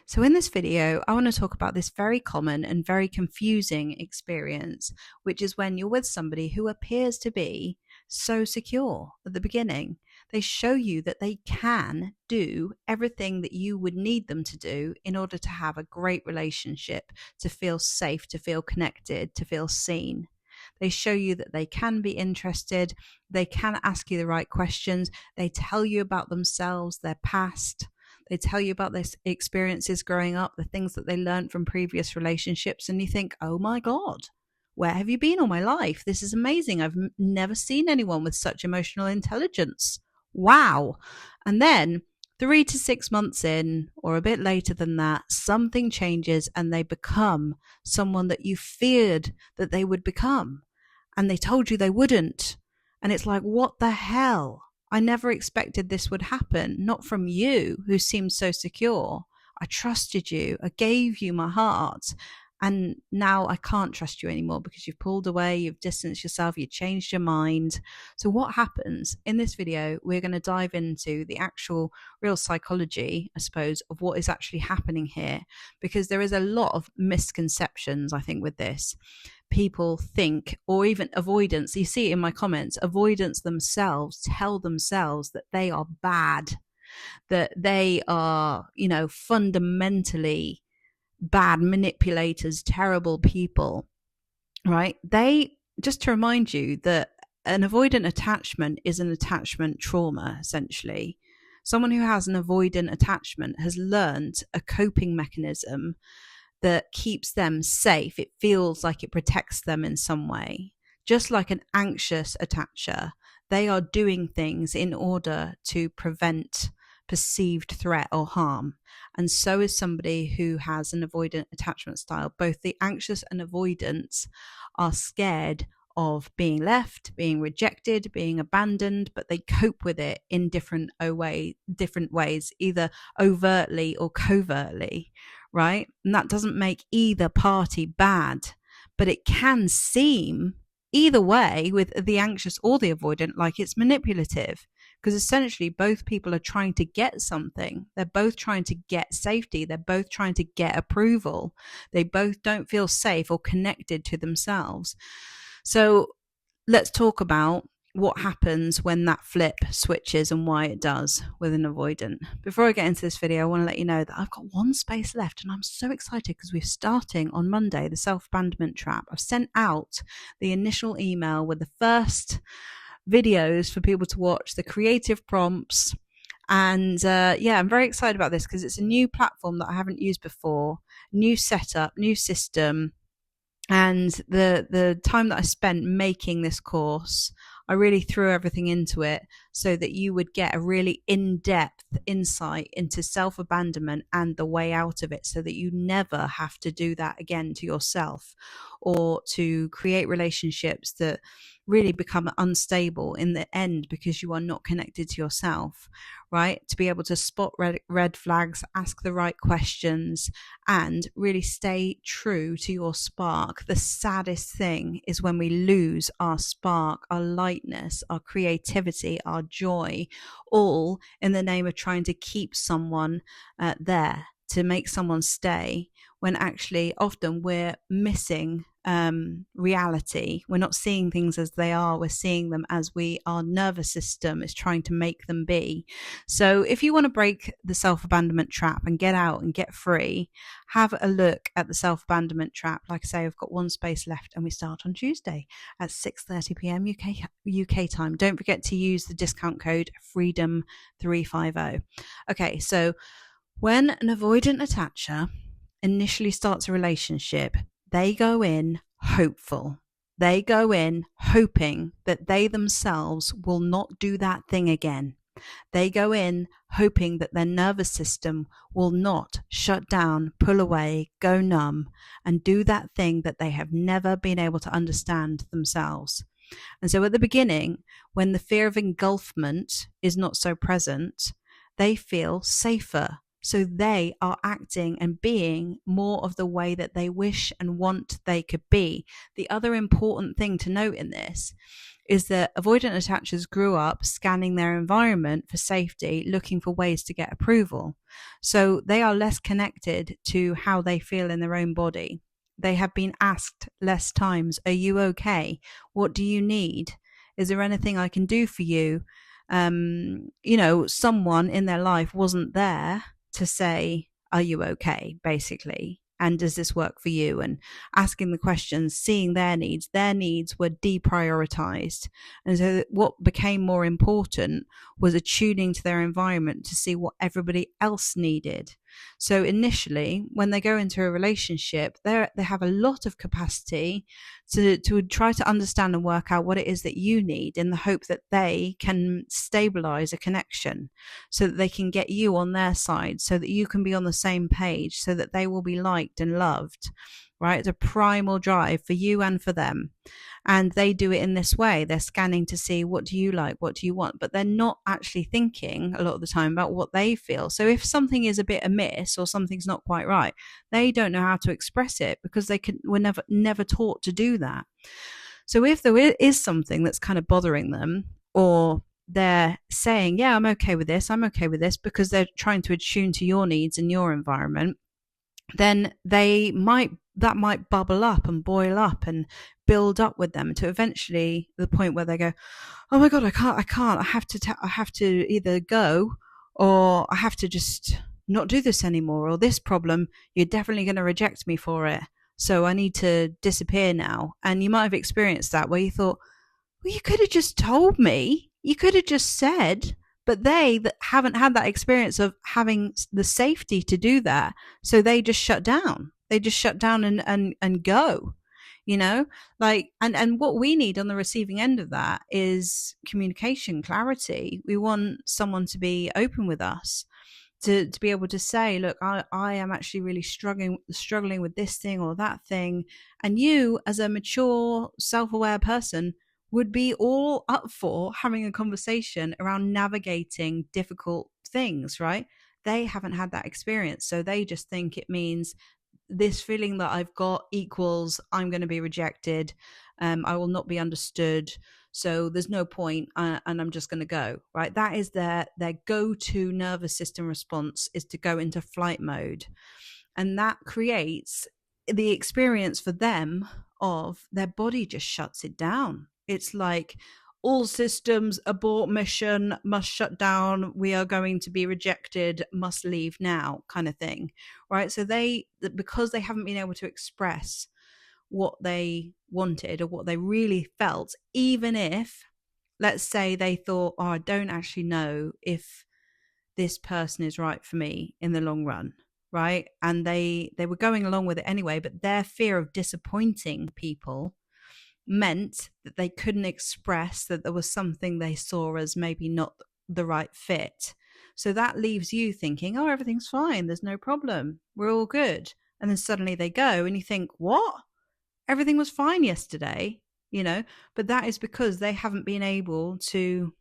So in this video, I want to talk about this very common and very confusing experience, which is when you're with somebody who appears to be so secure at the beginning. They show you that they can do everything that you would need them to do in order to have a great relationship, to feel safe, to feel connected, to feel seen. They show you that they can be interested, they can ask you the right questions, they tell you about themselves, their past. They tell you about their experiences growing up, the things that they learned from previous relationships, and you think, oh my God, where have you been all my life? This is amazing. I've never seen anyone with such emotional intelligence. Wow. And then 3 to 6 months in, or a bit later than that, something changes and they become someone that you feared that they would become. And they told you they wouldn't. And it's like, what the hell? I never expected this would happen, not from you, who seemed so secure. I trusted you. I gave you my heart. And now I can't trust you anymore because you've pulled away, you've distanced yourself, you've changed your mind. So what happens? In this video, we're going to dive into the actual real psychology, I suppose, of what is actually happening here, because there is a lot of misconceptions, I think, with this. People think, or even avoidants, you see it in my comments, avoidants themselves tell themselves that they are bad, that they are, fundamentally bad manipulators, terrible people, right? Just to remind you that an avoidant attachment is an attachment trauma, essentially. Someone who has an avoidant attachment has learned a coping mechanism that keeps them safe. It feels like it protects them in some way. Just like an anxious attacher, they are doing things in order to prevent perceived threat or harm. And so is somebody who has an avoidant attachment style. Both the anxious and avoidants are scared of being left, being rejected, being abandoned, but they cope with it in different ways, either overtly or covertly, right? And that doesn't make either party bad, but it can seem either way with the anxious or the avoidant like it's manipulative, because essentially both people are trying to get something. They're both trying to get safety. They're both trying to get approval. They both don't feel safe or connected to themselves. So let's talk about what happens when that flip switches and why it does with an avoidant. Before I get into this video, I want to let you know that I've got one space left and I'm so excited because we're starting on Monday, the self-abandonment trap. I've sent out the initial email with the first videos for people to watch, the creative prompts. And I'm very excited about this because it's a new platform that I haven't used before, new setup, new system. And the time that I spent making this course, I really threw everything into it so that you would get a really in-depth insight into self-abandonment and the way out of it, so that you never have to do that again to yourself, or to create relationships that really become unstable in the end because you are not connected to yourself, right? To be able to spot red flags, ask the right questions, and really stay true to your spark. The saddest thing is when we lose our spark, our lightness, our creativity, our joy, all in the name of trying to keep someone there, to make someone stay, when actually often we're missing reality. We're not seeing things as they are. We're seeing them as our nervous system is trying to make them be. So if you want to break the self-abandonment trap and get out and get free, have a look at the self-abandonment trap. Like I say, I've got one space left and we start on Tuesday at 6:30 p.m. UK time. Don't forget to use the discount code FREEDOM350. Okay, so when an avoidant attacher initially starts a relationship, they go in hopeful. They go in hoping that they themselves will not do that thing again. They go in hoping that their nervous system will not shut down, pull away, go numb, and do that thing that they have never been able to understand themselves. And so at the beginning, when the fear of engulfment is not so present, they feel safer. So they are acting and being more of the way that they wish and want they could be. The other important thing to note in this is that avoidant attachers grew up scanning their environment for safety, looking for ways to get approval. So they are less connected to how they feel in their own body. They have been asked less times, "Are you okay? What do you need? Is there anything I can do for you?" Someone in their life wasn't there to say, "Are you okay?" basically. And does this work for you? And asking the questions, seeing their needs were deprioritized. And so what became more important was attuning to their environment to see what everybody else needed. So initially, when they go into a relationship, they have a lot of capacity to try to understand and work out what it is that you need, in the hope that they can stabilize a connection so that they can get you on their side, so that you can be on the same page, so that they will be liked and loved, right? It's a primal drive for you and for them. And they do it in this way. They're scanning to see, what do you like? What do you want? But they're not actually thinking a lot of the time about what they feel. So if something is a bit amiss or something's not quite right, they don't know how to express it because were never taught to do that. So if there is something that's kind of bothering them, or they're saying, "Yeah, I'm okay with this, because they're trying to attune to your needs and your environment, then that might bubble up and boil up and build up with them to eventually the point where they go, "Oh my God, I can't, I have to either go, or I have to just not do this anymore, or this problem, you're definitely going to reject me for it. So I need to disappear now." And you might have experienced that, where you thought, "Well, you could have just told me, you could have just said." But they that haven't had that experience of having the safety to do that, so they just shut down. They just shut down and go, and what we need on the receiving end of that is communication, clarity. We want someone to be open with us, to be able to say, "Look, I am actually really struggling with this thing or that thing." And you, as a mature, self-aware person, would be all up for having a conversation around navigating difficult things, right? They haven't had that experience. So they just think it means this feeling that I've got equals I'm going to be rejected. I will not be understood. So there's no point, and I'm just going to go, right? That is their go-to nervous system response, is to go into flight mode. And that creates the experience for them of their body just shuts it down. It's like, all systems, abort mission, must shut down, we are going to be rejected, must leave now, kind of thing, right? So because they haven't been able to express what they wanted or what they really felt, even if, let's say, they thought, "Oh, I don't actually know if this person is right for me in the long run," right? And they were going along with it anyway, but their fear of disappointing people meant that they couldn't express that there was something they saw as maybe not the right fit. So that leaves you thinking, "Oh, everything's fine, there's no problem, we're all good." And then suddenly they go and you think, "What? Everything was fine yesterday," but that is because they haven't been able to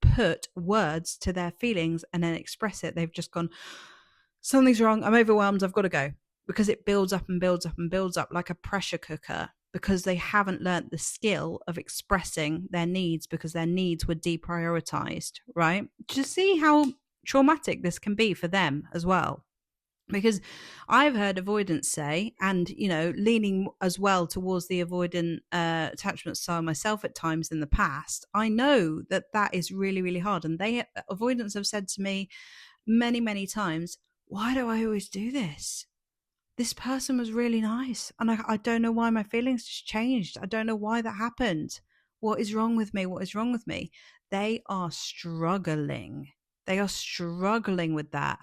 put words to their feelings and then express it. They've just gone, "Something's wrong, I'm overwhelmed, I've got to go." Because it builds up and builds up and builds up like a pressure cooker, because they haven't learnt the skill of expressing their needs, because their needs were deprioritized, right? To see how traumatic this can be for them as well. Because I've heard avoidants say, and leaning as well towards the avoidant attachment style myself at times in the past, I know that is really, really hard. And avoidants have said to me many, many times, "Why do I always do this? This person was really nice, and I don't know why my feelings just changed. I don't know why that happened. What is wrong with me? What is wrong with me?" They are struggling. They are struggling with that.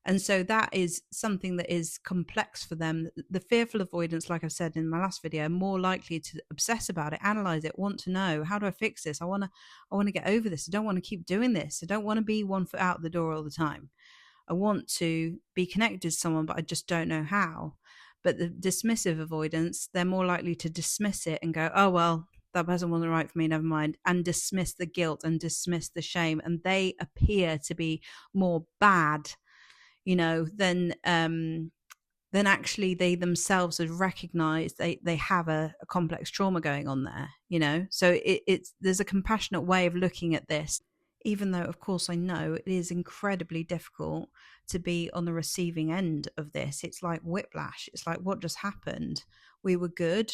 And so that is something that is complex for them. The fearful avoidants, like I've said in my last video, are more likely to obsess about it, analyze it, want to know, how do I fix this? I want to get over this. I don't want to keep doing this. I don't want to be one foot out the door all the time. I want to be connected to someone, but I just don't know how. But the dismissive avoidance, they're more likely to dismiss it and go, "Oh, well, that person wasn't right for me, never mind," and dismiss the guilt and dismiss the shame. And they appear to be more bad, than then actually they themselves have recognized they have a complex trauma going on there, you know? So it's there's a compassionate way of looking at this, even though, of course, I know it is incredibly difficult to be on the receiving end of this. It's like whiplash. It's like, what just happened? We were good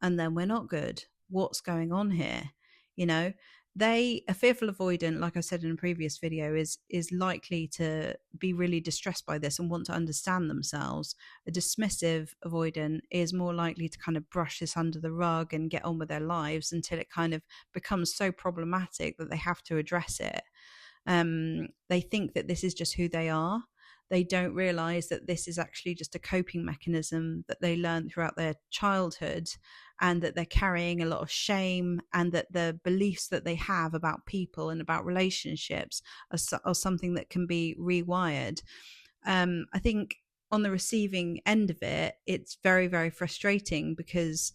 and then we're not good. What's going on here? You know, a fearful avoidant, like I said in a previous video, is likely to be really distressed by this and want to understand themselves. A dismissive avoidant is more likely to kind of brush this under the rug and get on with their lives until it kind of becomes so problematic that they have to address it. They think that this is just who they are. They don't realize that this is actually just a coping mechanism that they learned throughout their childhood, and that they're carrying a lot of shame, and that the beliefs that they have about people and about relationships are something that can be rewired. I think on the receiving end of it, it's very, very frustrating because,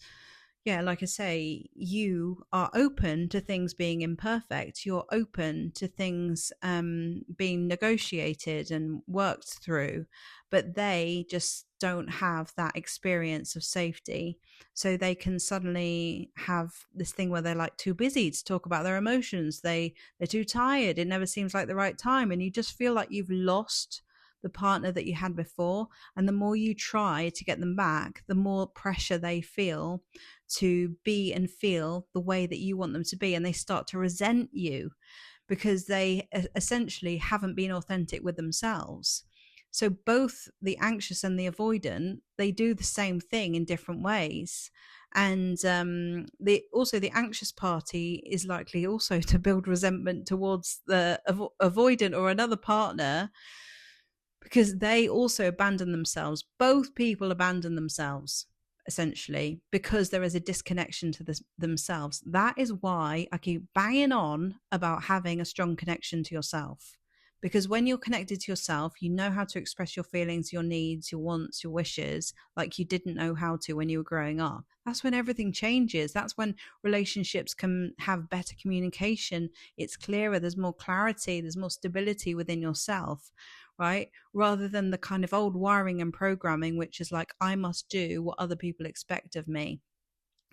yeah, like I say, you are open to things being imperfect. You're open to things being negotiated and worked through, but they just don't have that experience of safety. So they can suddenly have this thing where they're like too busy to talk about their emotions. They're too tired. It never seems like the right time. And you just feel like you've lost the partner that you had before. And the more you try to get them back, the more pressure they feel to be and feel the way that you want them to be. And they start to resent you because they essentially haven't been authentic with themselves. So both the anxious and the avoidant, they do the same thing in different ways. And the anxious party is likely also to build resentment towards the avoidant or another partner, because they also abandon themselves. Both people abandon themselves, essentially, because there is a disconnection to themselves. That is why I keep banging on about having a strong connection to yourself. Because when you're connected to yourself, you know how to express your feelings, your needs, your wants, your wishes, like you didn't know how to when you were growing up. That's when everything changes. That's when relationships can have better communication. It's clearer, there's more clarity, there's more stability within yourself, right? Rather than the kind of old wiring and programming, which is like, I must do what other people expect of me,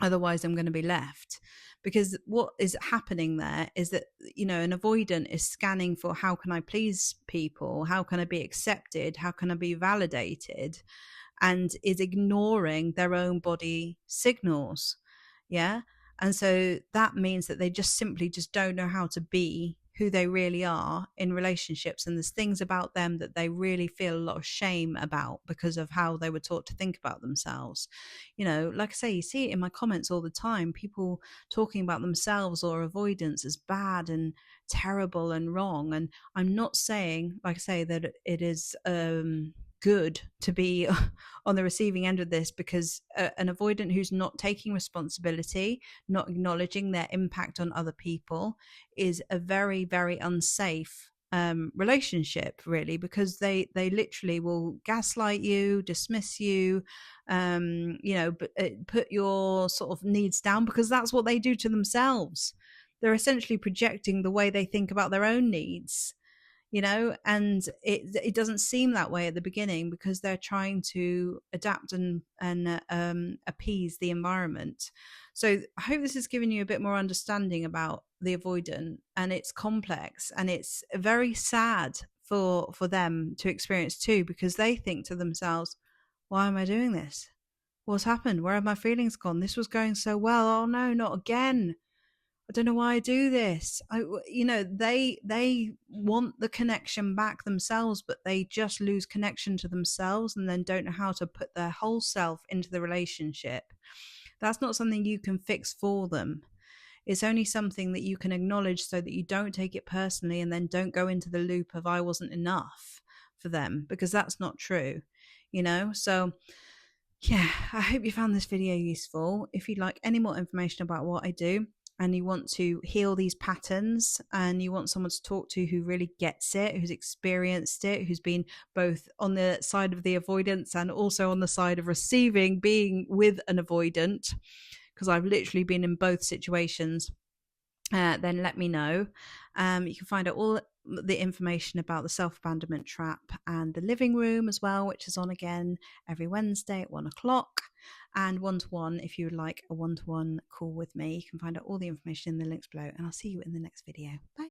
otherwise I'm going to be left. Because what is happening there is that, you know, an avoidant is scanning for, how can I please people? How can I be accepted? How can I be validated? And is ignoring their own body signals. Yeah. And so that means that they just simply just don't know how to be who they really are in relationships. And there's things about them that they really feel a lot of shame about because of how they were taught to think about themselves. You know, like I say, you see it in my comments all the time, people talking about themselves or avoidance as bad and terrible and wrong. And I'm not saying, like I say, that it is good to be on the receiving end of this, because an avoidant who's not taking responsibility, not acknowledging their impact on other people, is a very, very unsafe relationship, really, because they literally will gaslight you, dismiss you, you know, put your sort of needs down, because that's what they do to themselves. They're essentially projecting the way they think about their own needs, you know, and it doesn't seem that way at the beginning because they're trying to adapt and appease the environment. So I hope this has given you a bit more understanding about the avoidant, and it's complex, and it's very sad for them to experience too, because they think to themselves, why am I doing this? What's happened? Where have my feelings gone? This was going so well. Oh no, not again. I don't know why I do this. You know, they want the connection back themselves, but they just lose connection to themselves and then don't know how to put their whole self into the relationship. That's not something you can fix for them. It's only something that you can acknowledge so that you don't take it personally and then don't go into the loop of I wasn't enough for them, because that's not true, you know? So yeah, I hope you found this video useful. If you'd like any more information about what I do, and you want to heal these patterns, and you want someone to talk to who really gets it, who's experienced it, who's been both on the side of the avoidance and also on the side of receiving, being with an avoidant, because I've literally been in both situations, then let me know. You can find out all the information about the self-abandonment trap and the living room as well, which is on again every Wednesday at 1 o'clock. And one-to-one, if you would like a one-to-one call with me, you can find out all the information in the links below, and I'll see you in the next video. Bye.